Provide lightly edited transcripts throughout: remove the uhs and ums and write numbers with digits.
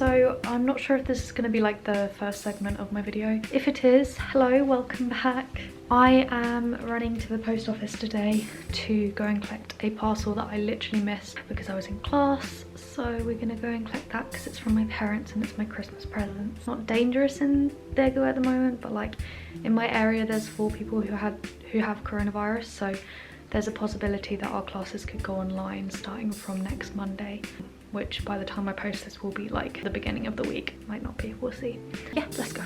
So I'm not sure if this is going to be like the first segment of my video. If it is, hello, welcome back. I am running to the post office today to go and collect a parcel that I literally missed because I was in class. So we're gonna go and collect that because it's from my parents and it's my Christmas present. It's not dangerous in Daegu at the moment, but like in my area there's 4 people who have coronavirus, so there's a possibility that our classes could go online starting from next Monday, which by the time I post this will be like the beginning of the week. Might not be, we'll see. Yeah, let's go.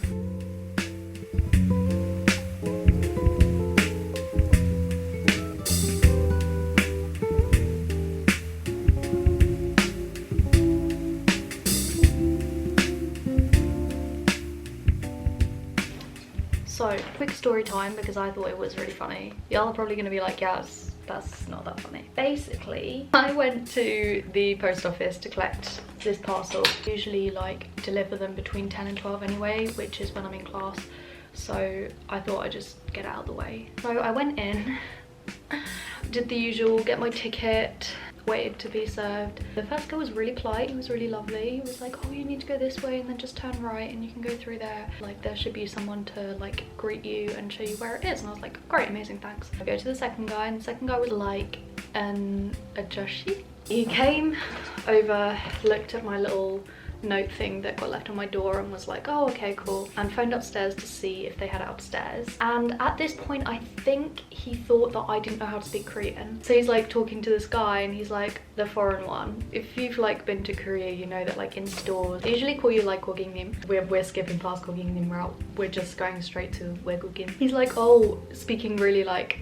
So, quick story time because I thought it was really funny. Y'all are probably going to be like, yes, that's not that funny. Basically, I went to the post office to collect this parcel. Usually like deliver them between 10 and 12 anyway, which is when I'm in class. So I thought I'd just get out of the way. So I went in, did the usual, get my ticket, waited to be served. The first guy was really polite, he was really lovely. He was like, oh, you need to go this way and then just turn right and you can go through there. Like there should be someone to like greet you and show you where it is. And I was like, great, amazing, thanks. I go to the second guy and the second guy was like a joshi. He came over, looked at my little note thing that got left on my door and was like, oh, okay, cool, and phoned upstairs to see if they had it upstairs. And at this point I think he thought that I didn't know how to speak Korean, so he's like talking to this guy and he's like the foreign one. If you've like been to Korea, you know that like in stores they usually call you like 고객님. We're skipping past 고객님 route, we're just going straight to 외국인. He's like, oh, speaking really like,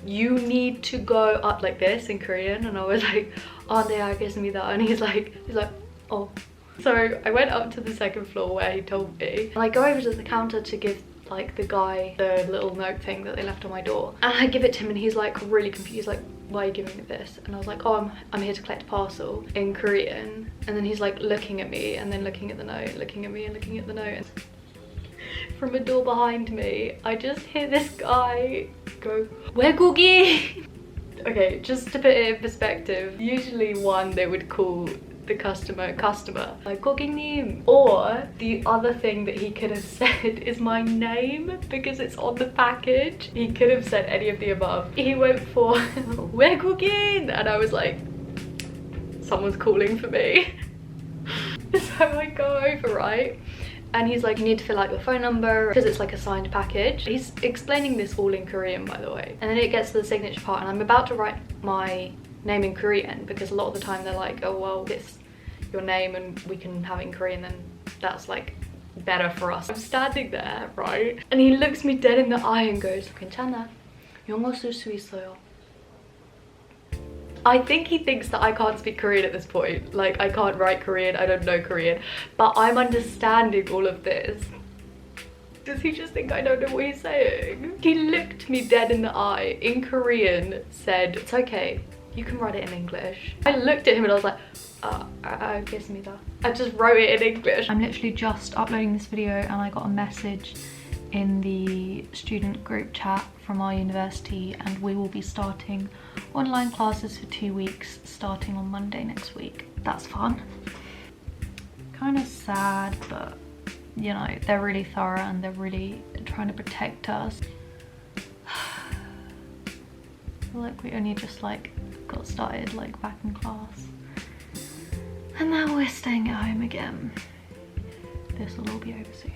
you need to go up like this in Korean, and I was like, oh, 네, 알겠습니다. And he's like, oh. So I went up to the second floor where he told me, and I go over to the counter to give like the guy the little note thing that they left on my door, and I give it to him and he's like really confused, like, why are you giving me this? And I was like, oh, I'm here to collect a parcel in Korean. And then he's like looking at me and then looking at the note, looking at me and looking at the note. From a door behind me, I just hear this guy go, 외국인! Okay, just to put it in perspective, usually one they would call the customer like 고객님, or the other thing that he could have said is my name because it's on the package. He could have said any of the above. He went for 외국인, and I was like, someone's calling for me. So I go over, right, and he's like, you need to fill out your phone number because it's like a signed package. He's explaining this all in Korean, by the way, and then it gets to the signature part and I'm about to write my name in Korean because a lot of the time they're like, oh well, it's your name and we can have it in Korean, then that's like better for us. I'm standing there, right, and he looks me dead in the eye and goes, 괜찮아, 영어 쓸 수 있어요. I think he thinks that I can't speak Korean at this point, like I can't write Korean, I don't know Korean, but I'm understanding all of this. Does he just think I don't know what he's saying? He looked me dead in the eye in Korean, said, it's okay, you can write it in English. I looked at him and I was like, 알겠습니다. I just wrote it in English. I'm literally just uploading this video and I got a message in the student group chat from our university, and we will be starting online classes for 2 weeks starting on Monday next week. That's fun. Kind of sad, but you know, they're really thorough and they're really trying to protect us. I feel like we only just like got started like back in class, and now we're staying at home again. This will all be over soon.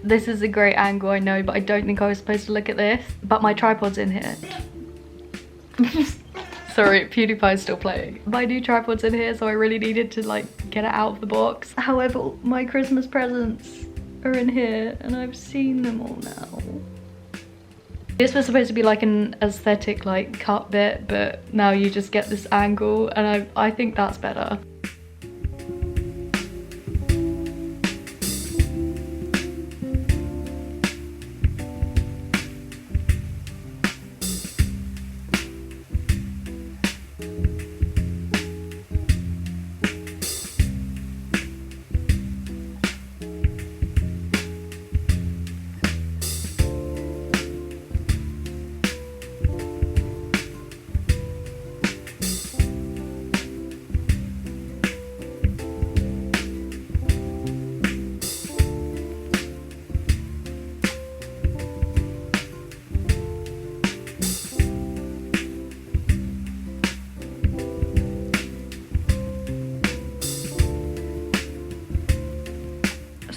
This is a great angle, I know, but I don't think I was supposed to look at this, but my tripod's in here. Sorry, PewDiePie's still playing. My new tripod's in here, so I really needed to like get it out of the box. However, my Christmas presents are in here and I've seen them all now. This was supposed to be like an aesthetic like cut bit, but now you just get this angle and I think that's better.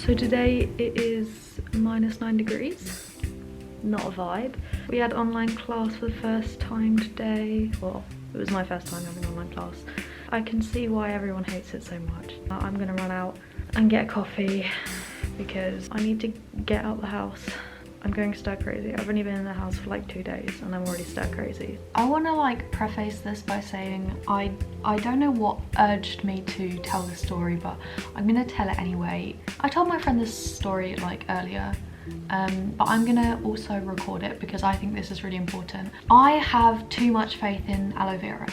So today it is -9 degrees. Not a vibe. We had online class for the first time today. Well, it was my first time having online class. I can see why everyone hates it so much. I'm gonna run out and get a coffee because I need to get out the house. I'm going stir crazy. I've only been in the house for like 2 days and I'm already stir crazy. I want to like preface this by saying I don't know what urged me to tell this story, but I'm gonna tell it anyway. I told my friend this story like earlier, but I'm gonna also record it because I think this is really important. I have too much faith in aloe vera.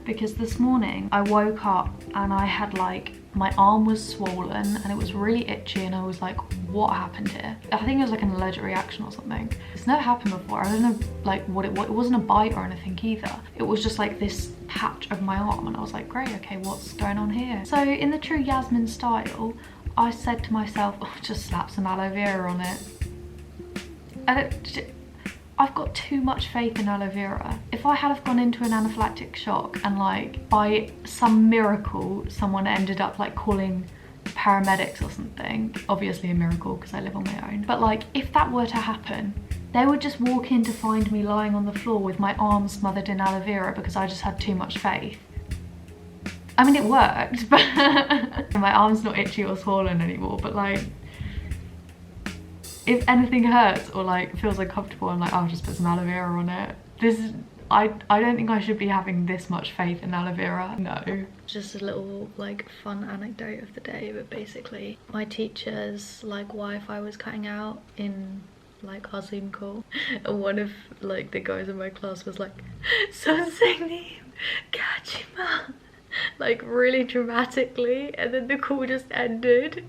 Because this morning I woke up and I had like, my arm was swollen and it was really itchy and I was like, what happened here? I think it was like an allergic reaction or something. It's never happened before. I don't know like what it wasn't a bite or anything either. It was just like this patch of my arm and I was like, great, okay, what's going on here? So in the true Yasmin style, I said to myself, oh, just slap some aloe vera on it. And I've got too much faith in aloe vera. If I had have gone into an anaphylactic shock and like by some miracle someone ended up like calling paramedics or something, obviously a miracle because I live on my own, but like if that were to happen, they would just walk in to find me lying on the floor with my arm smothered in aloe vera because I just had too much faith. I mean, it worked, but my arm's not itchy or swollen anymore, but like if anything hurts or like feels uncomfortable, I'm like, I'll just put some aloe vera on it. This is, I don't think I should be having this much faith in aloe vera, no. Just a little like fun anecdote of the day, but basically my teacher's like Wi-Fi was cutting out in like our Zoom call, and one of like the guys in my class was like, "Sonsenim Kachima," like really dramatically, and then the call just ended.